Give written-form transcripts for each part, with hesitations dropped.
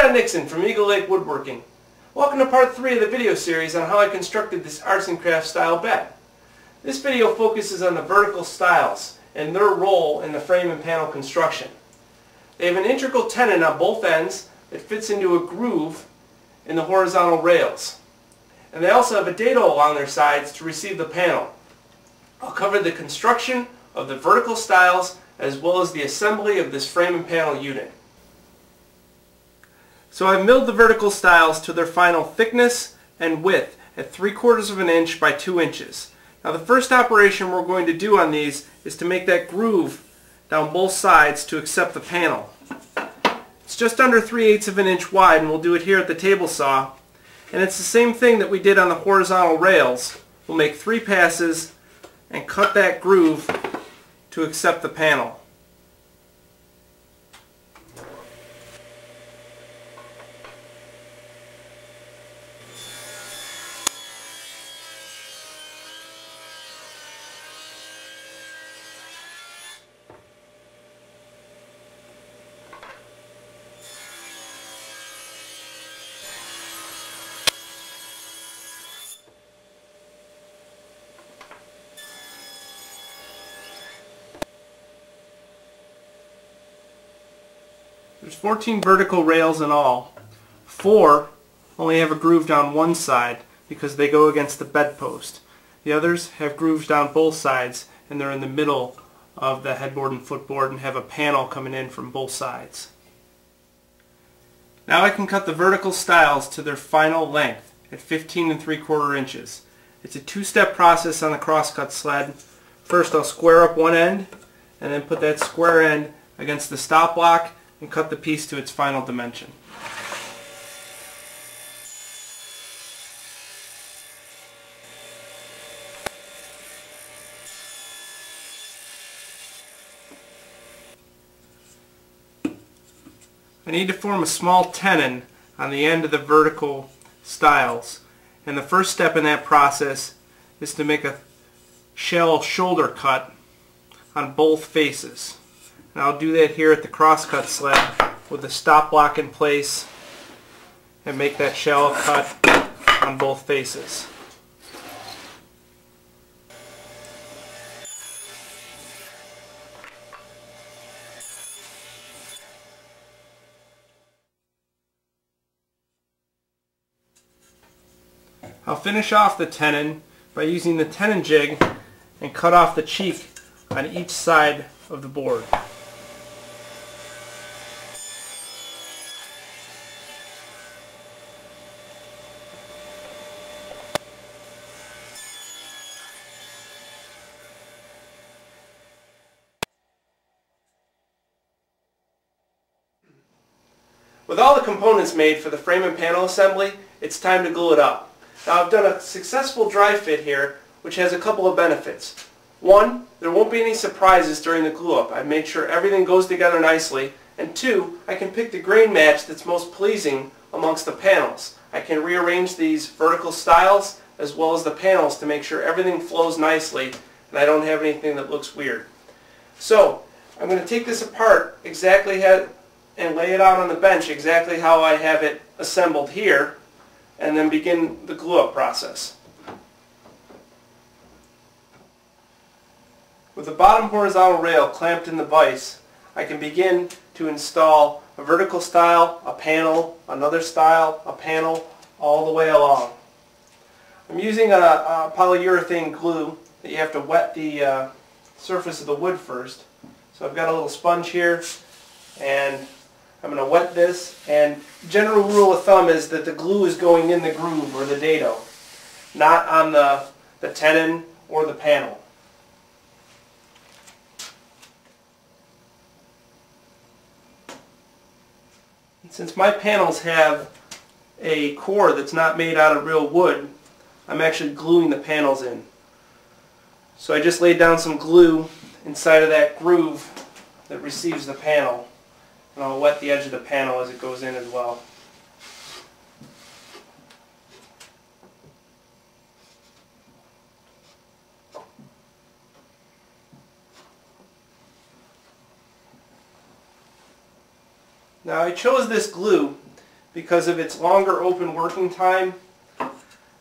John Nixon from Eagle Lake Woodworking. Welcome to part 3 of the video series on how I constructed this arts and crafts style bed. This video focuses on the vertical stiles and their role in the frame and panel construction. They have an integral tenon on both ends that fits into a groove in the horizontal rails. And they also have a dado along their sides to receive the panel. I'll cover the construction of the vertical stiles as well as the assembly of this frame and panel unit. So I've milled the vertical stiles to their final thickness and width at 3/4 of an inch by 2 inches. Now the first operation we're going to do on these is to make that groove down both sides to accept the panel. It's just under 3/8 of an inch wide, and we'll do it here at the table saw. And it's the same thing that we did on the horizontal rails. We'll make 3 passes and cut that groove to accept the panel. There's 14 vertical rails in all. 4 only have a groove down one side because they go against the bedpost. The others have grooves down both sides, and they're in the middle of the headboard and footboard and have a panel coming in from both sides. Now I can cut the vertical stiles to their final length at 15 3/4 inches. It's a 2-step process on the crosscut sled. First I'll square up one end and then put that square end against the stop block and cut the piece to its final dimension. I need to form a small tenon on the end of the vertical stiles, and the first step in that process is to make a shell shoulder cut on both faces. And I'll do that here at the crosscut sled with the stop block in place and make that shell cut on both faces. I'll finish off the tenon by using the tenon jig and cut off the cheek on each side of the board. With all the components made for the frame and panel assembly, it's time to glue it up. Now I've done a successful dry fit here, which has a couple of benefits. One, there won't be any surprises during the glue up. I've made sure everything goes together nicely. And 2, I can pick the grain match that's most pleasing amongst the panels. I can rearrange these vertical stiles as well as the panels to make sure everything flows nicely and I don't have anything that looks weird. So I'm going to take this apart exactly and lay it out on the bench exactly how I have it assembled here, and then begin the glue up process. With the bottom horizontal rail clamped in the vise, I can begin to install a vertical stile, a panel, another stile, a panel, all the way along. I'm using a polyurethane glue that you have to wet the surface of the wood first. So I've got a little sponge here, and I'm going to wet this, and general rule of thumb is that the glue is going in the groove or the dado, not on the tenon or the panel. And since my panels have a core that's not made out of real wood, I'm actually gluing the panels in. So I just laid down some glue inside of that groove that receives the panel. And I'll wet the edge of the panel as it goes in as well. Now I chose this glue because of its longer open working time,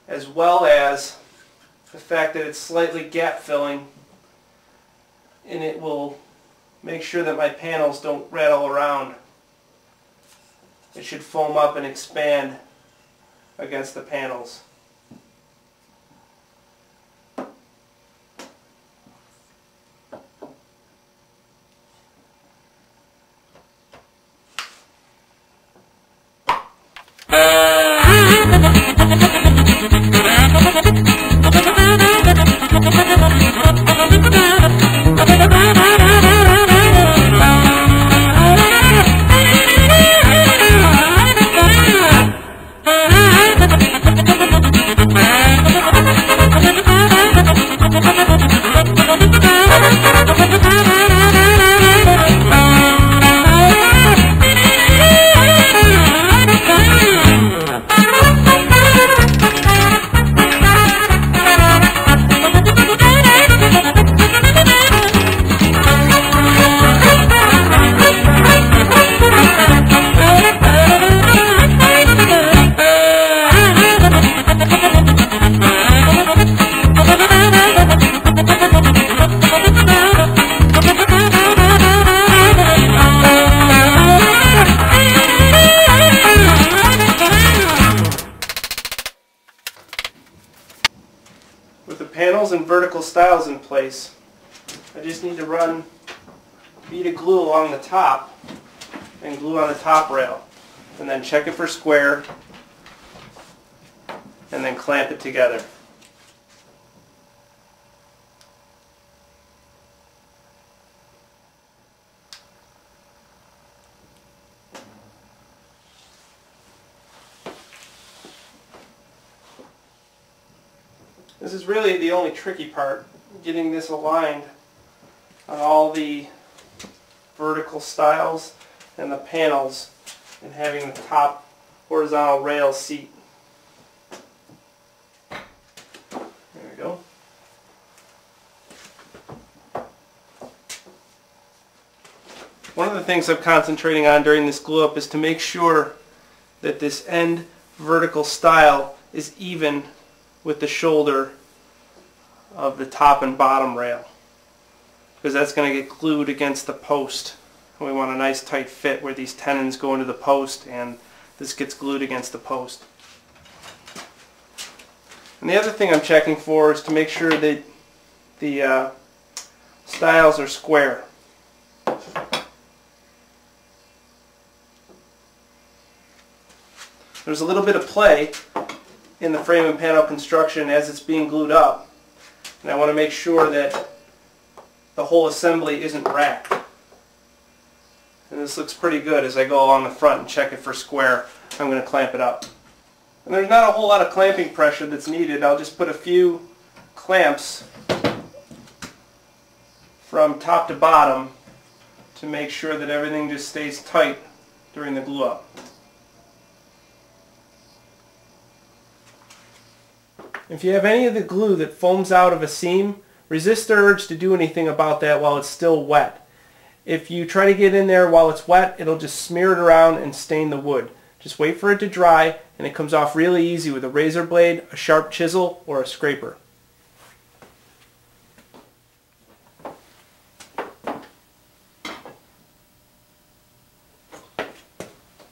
as well as the fact that it's slightly gap filling, and it will make sure that my panels don't rattle around. It should foam up and expand against the panels. With the panels and vertical stiles in place, I just need to run a bead of glue along the top and glue on the top rail, and then check it for square, and then clamp it together. This is really the only tricky part, getting this aligned on all the vertical stiles and the panels and having the top horizontal rail seat. There we go. One of the things I'm concentrating on during this glue up is to make sure that this end vertical stile is even with the shoulder of the top and bottom rail, because that's going to get glued against the post. And we want a nice tight fit where these tenons go into the post and this gets glued against the post. And the other thing I'm checking for is to make sure that the stiles are square. There's a little bit of play in the frame and panel construction as it's being glued up, and I want to make sure that the whole assembly isn't racked. And this looks pretty good as I go along the front and check it for square. I'm going to clamp it up. And there's not a whole lot of clamping pressure that's needed. I'll just put a few clamps from top to bottom to make sure that everything just stays tight during the glue up. If you have any of the glue that foams out of a seam, resist the urge to do anything about that while it's still wet. If you try to get in there while it's wet, it'll just smear it around and stain the wood. Just wait for it to dry, and it comes off really easy with a razor blade, a sharp chisel, or a scraper.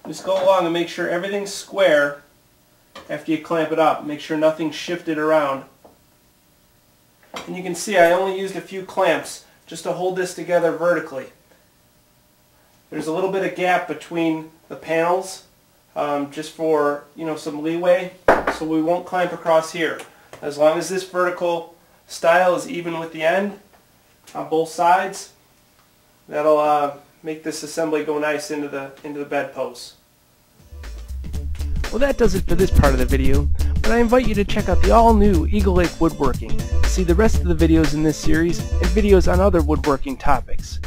Just go along and make sure everything's square after you clamp it up. Make sure nothing's shifted around. And you can see I only used a few clamps just to hold this together vertically. There's a little bit of gap between the panels just for some leeway, so we won't clamp across here. As long as this vertical stile is even with the end on both sides, that'll make this assembly go nice into the bed posts. Well, that does it for this part of the video, but I invite you to check out the all-new Eagle Lake Woodworking to see the rest of the videos in this series and videos on other woodworking topics.